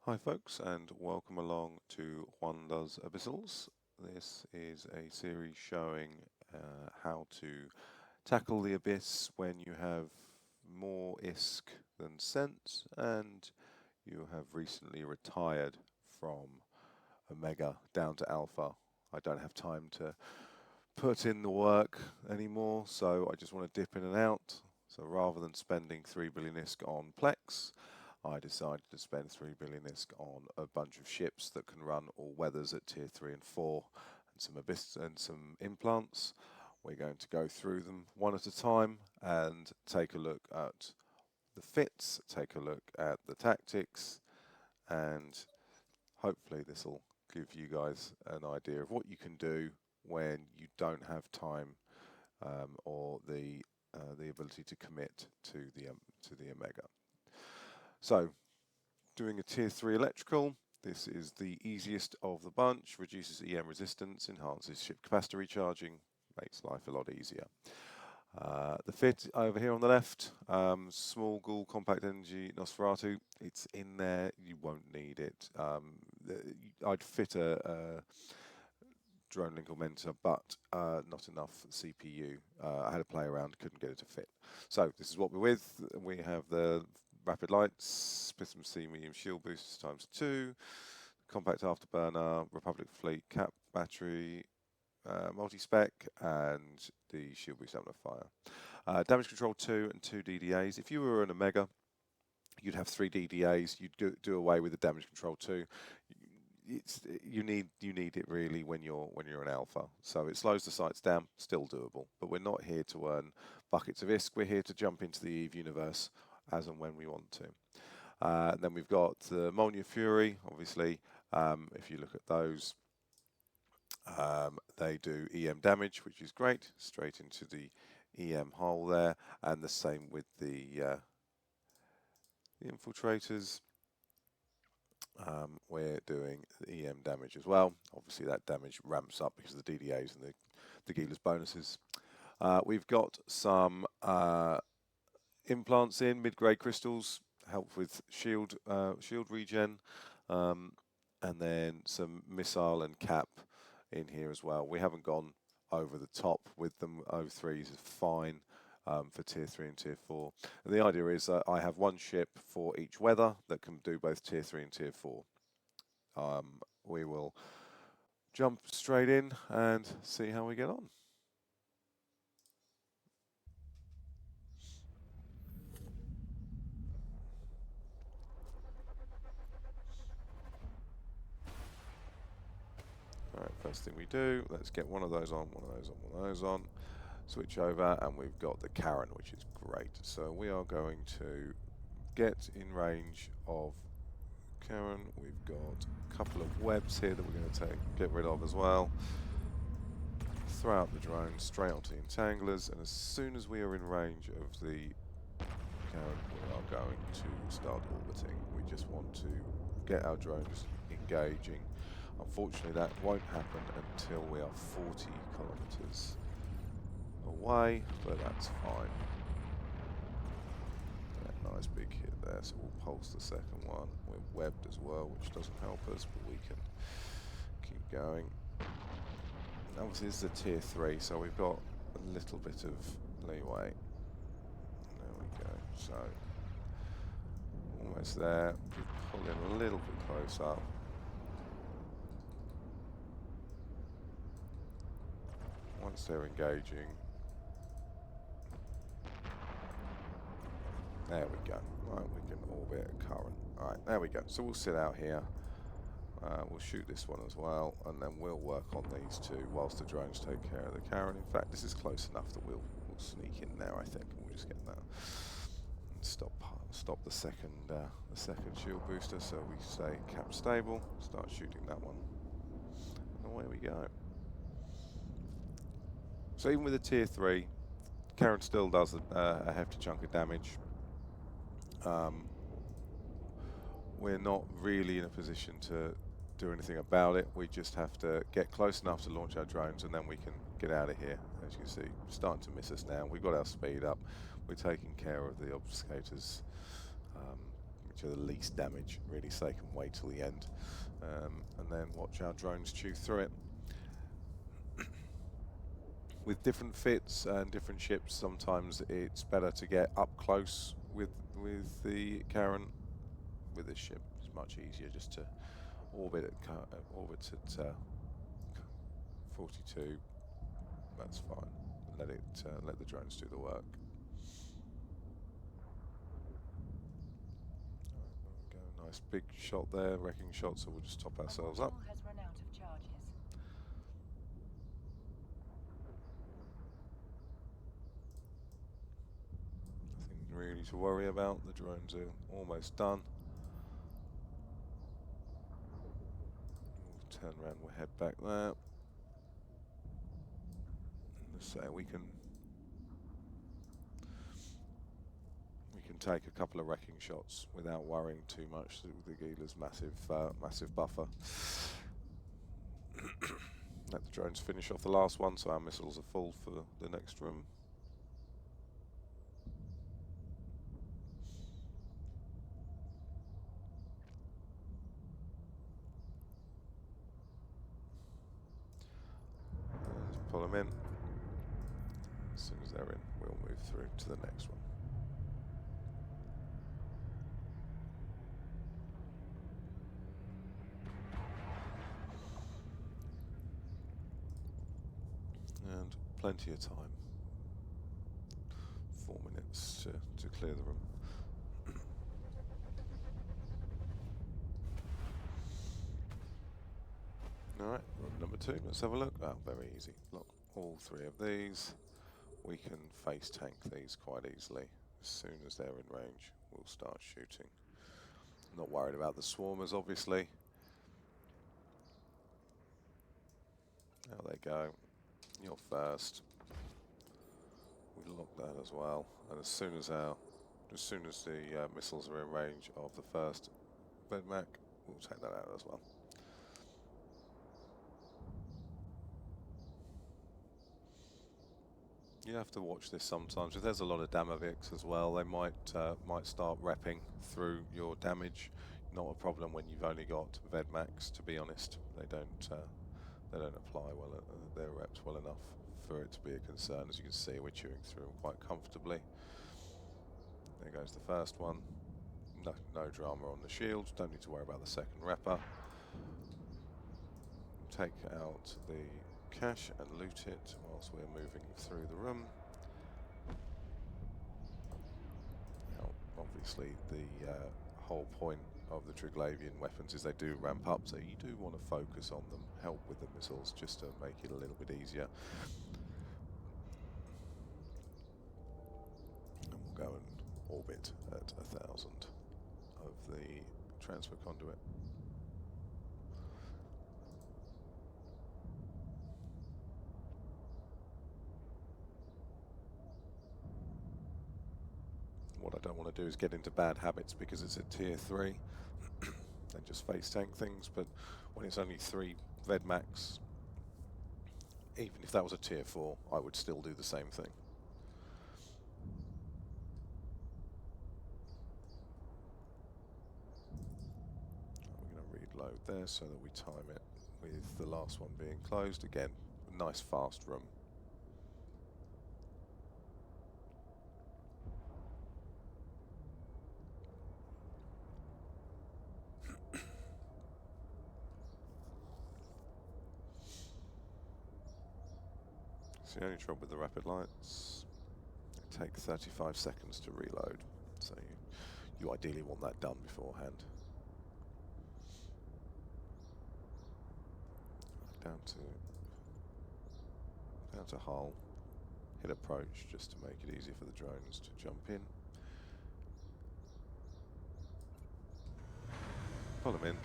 Hi folks, and welcome along to One Does Abyssals. This is a series showing how to tackle the abyss when you have more ISK than sense and you have recently retired from Omega down to Alpha. I don't have time to put in the work anymore, so I just want to dip in and out. So rather than spending 3 billion ISK on Plex, I decided to spend 3 billion ISK on a bunch of ships that can run all weathers at tier 3 and 4 and some abyss and some implants. We're going to go through them one at a time and take a look at the fits, take a look at the tactics, and hopefully this will give you guys an idea of what you can do when you don't have time or the ability to commit to the Omega. So, doing a tier 3 electrical, this is the easiest of the bunch, reduces EM resistance, enhances ship capacitor recharging, makes life a lot easier. The fit over here on the left, small Ghoul compact energy Nosferatu, it's in there, you won't need it. I'd fit a drone link augmenter, but not enough CPU. I had to play around, couldn't get it to fit. So this is what we're with. We have the rapid lights, Pithum C medium shield boost ×2, compact afterburner, Republic Fleet cap battery, multi-spec, and the shield boost amplifier. Damage control 2 and 2 DDAs. If you were an Omega, you'd have 3 DDAs. You'd do away with the damage control 2. You need it really when you're an alpha. So it slows the sights down, still doable. But we're not here to earn buckets of ISK. We're here to jump into the EVE universe as and when we want to. Then we've got the Molnir Fury. Obviously, if you look at those, they do EM damage, which is great, straight into the EM hole there. And the same with the infiltrators. We're doing EM damage as well. Obviously that damage ramps up because of the DDAs and the Gila's bonuses. We've got some implants in, mid-grade crystals, help with shield regen, and then some missile and cap in here as well. We haven't gone over the top with them. O3s is fine. For tier 3 and tier 4. And the idea is that I have one ship for each weather that can do both tier 3 and tier 4. We will jump straight in and see how we get on. Alright, first thing we do, let's get one of those on, one of those on, one of those on. Switch over and we've got the Karen, which is great. So we are going to get in range of Karen. We've got a couple of webs here that we're going to get rid of as well. Throw out the drone straight onto the entanglers, and as soon as we are in range of the Karen, we are going to start orbiting. We just want to get our drones engaging. Unfortunately, that won't happen until we are 40 kilometers away, but that's fine. Yeah, nice big hit there, so we'll pulse the second one. We're webbed as well, which doesn't help us, but we can keep going. Obviously this is a tier 3, so we've got a little bit of leeway. There we go, so almost there. Pull in a little bit closer. Once they're engaging, there we go. Right, we can orbit a current. Alright, there we go. So we'll sit out here. We'll shoot this one as well, and then we'll work on these two whilst the drones take care of the Karen. In fact, this is close enough that we'll sneak in there, I think, and we'll just get that and stop the second shield booster, so we stay cap stable. Start shooting that one, and away we go. So even with a tier 3, Karen still does a hefty chunk of damage. We're not really in a position to do anything about it. We just have to get close enough to launch our drones, and then we can get out of here. As you can see, starting to miss us now. We've got our speed up. We're taking care of the obfuscators, to the least damage, really, so they can wait till the end. And then watch our drones chew through it. With different fits and different ships, sometimes it's better to get up close with the Karen. With this ship, it's much easier just to orbit at 42. That's fine. Let the drones do the work. There we go. Nice big shot there, wrecking shot. So we'll just top ourselves up. Has run out of charges. Nothing really to worry about. The drones are almost done. We'll turn around. We'll head back there. So we can take a couple of wrecking shots without worrying too much. The Gila's massive buffer. Let the drones finish off the last one, so our missiles are full for the next room. And pull them in. As soon as they're in, we'll move through to the next one. And plenty of time. 4 minutes to clear the room. Alright, room number 2, let's have a look. Oh, very easy. Look, all 3 of these. We can face tank these quite easily. As soon as they're in range, we'll start shooting. Not worried about the swarmers, obviously. There they go. You're first. We lock that as well. And as soon as the missiles are in range of the first Vedmak, we'll take that out as well. You have to watch this sometimes. If there's a lot of Damaviks as well, they might start repping through your damage. Not a problem when you've only got Vedmaks, to be honest. They don't apply well, their reps well enough for it to be a concern. As you can see, we're chewing through them quite comfortably. There goes the first one. No drama on the shield. Don't need to worry about the second repper. Take out the cache and loot it whilst we're moving through the room. Now, obviously, the whole point of the Triglavian weapons is they do ramp up, so you do want to focus on them, help with the missiles just to make it a little bit easier. And we'll go and orbit at 1,000 of the transfer conduit. What I don't want to do is get into bad habits because it's a tier 3 and just face tank things, but when it's only 3 Vedmaks, even if that was a tier 4, I would still do the same thing. We're going to reload there so that we time it with the last one being closed. Again, a nice fast room. It's the only trouble with the rapid lights. It takes 35 seconds to reload, so you ideally want that done beforehand. Down to hull, hit approach just to make it easier for the drones to jump in. Pull them in.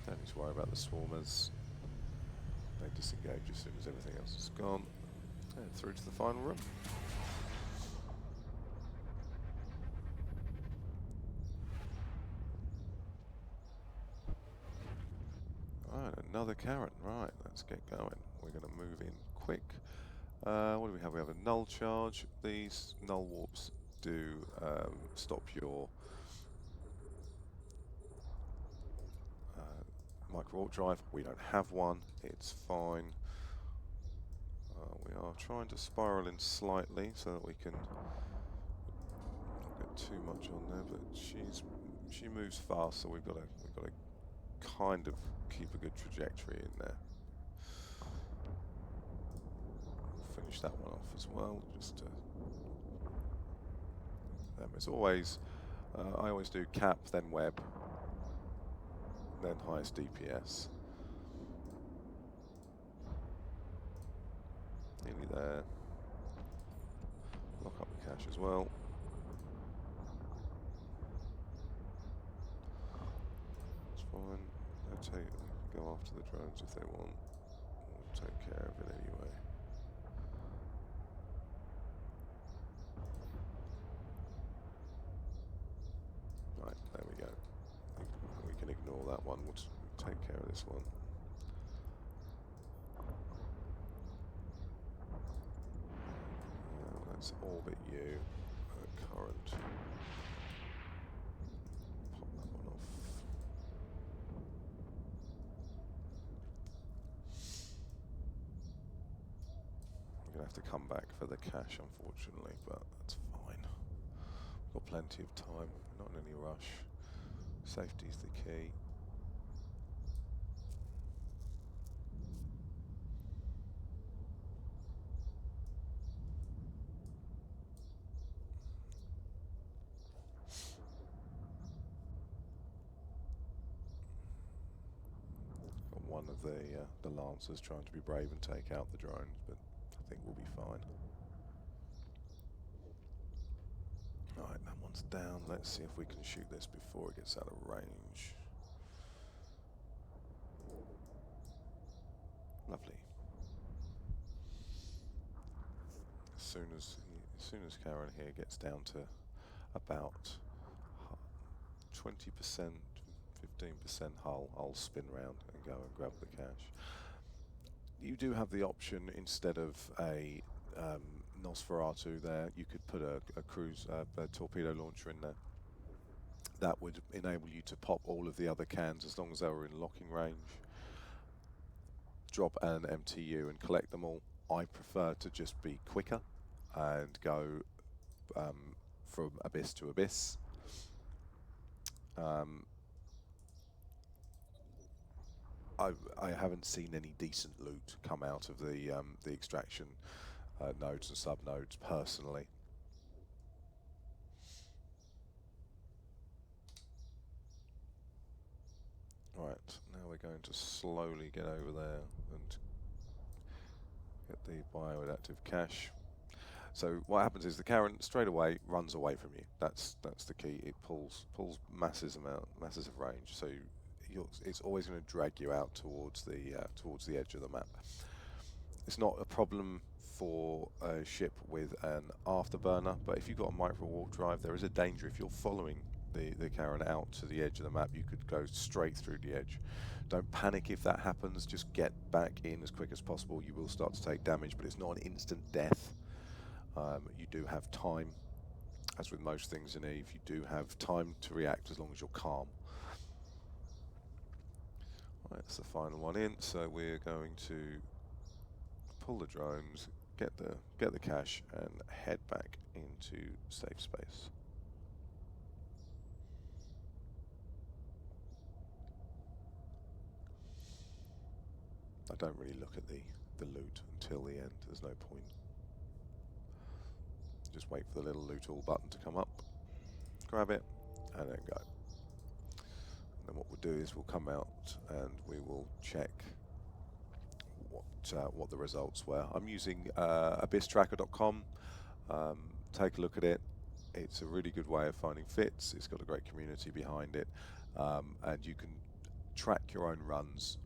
Don't need to worry about the swarmers. They disengage as soon as everything else is gone. And through to the final room. Alright, another Karen. Right, let's get going. We're going to move in quick. What do we have? We have a null charge. These null warps do stop your micro warp drive. We don't have one, it's fine. We are trying to spiral in slightly so that we can not get too much on there, but she moves fast, so we've got to kind of keep a good trajectory in there. We'll finish that one off as well, just to. It's always I always do cap, then web, then highest DPS. Nearly there. Lock up the cache as well. It's fine. They can go after the drones if they want. We'll take care of it anyway. Right, there we go. We can ignore that one. We'll take care of this one. Let's orbit you at current. Pop that one off. We're going to have to come back for the cache, unfortunately, but that's fine. We've got plenty of time, not in any rush. Safety's the key. One of the Lancers trying to be brave and take out the drones, but I think we'll be fine. Right, that one's down. Let's see if we can shoot this before it gets out of range. Lovely. As soon as Karen here gets down to about 20%. 15% hull, I'll spin round and go and grab the cache. You do have the option, instead of a Nosferatu there, you could put a torpedo launcher in there. That would enable you to pop all of the other cans as long as they were in locking range. Drop an MTU and collect them all. I prefer to just be quicker and go from abyss to abyss. I haven't seen any decent loot come out of the extraction nodes and sub nodes personally. Right, now we're going to slowly get over there and get the bioadaptive cache. So what happens is the Karen straight away runs away from you. That's the key. It pulls massive of range. So it's always going to drag you out towards the edge of the map. It's not a problem for a ship with an afterburner, but if you've got a micro warp drive, there is a danger if you're following the Karen out to the edge of the map. You could go straight through the edge. Don't panic if that happens. Just get back in as quick as possible. You will start to take damage, but it's not an instant death. You do have time, as with most things in EVE. You do have time to react as long as you're calm. Right, that's the final one in. So we're going to pull the drones, get the cache, and head back into safe space. I don't really look at the loot until the end. There's no point. Just wait for the little loot all button to come up, grab it, and then go. And then what we'll do is we'll come out and we will check what the results were. I'm using abysstracker.com. Take a look at it. It's a really good way of finding fits. It's got a great community behind it, and you can track your own runs.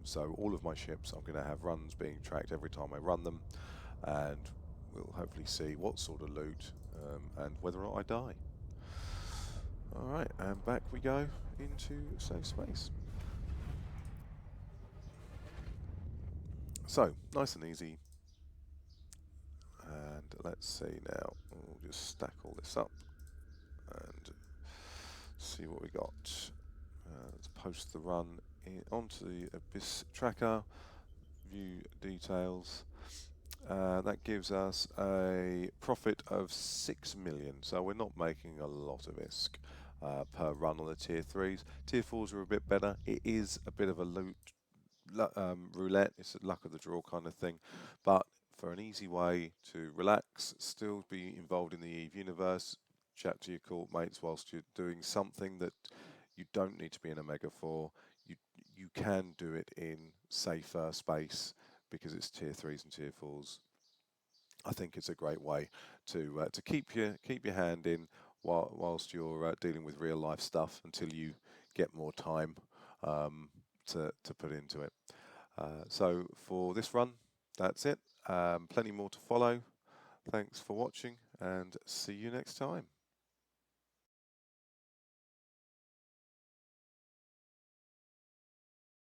So all of my ships, I'm going to have runs being tracked every time I run them, and we'll hopefully see what sort of loot and whether or not I die. Alright, and back we go into safe space. So, nice and easy. And let's see now. We'll just stack all this up and see what we got. Let's post the run onto the Abyss tracker, view details. That gives us a profit of 6 million, so we're not making a lot of ISK per run on the tier 3s. Tier 4s are a bit better. It is a bit of a roulette, it's a luck of the draw kind of thing, but for an easy way to relax, still be involved in the EVE universe, chat to your court mates whilst you're doing something that you don't need to be in a mega for. You can do it in safer space because it's tier 3s and tier 4s. I think it's a great way to keep your hand in whilst you're dealing with real life stuff until you get more time to put into it. So for this run, that's it. Plenty more to follow. Thanks for watching and see you next time.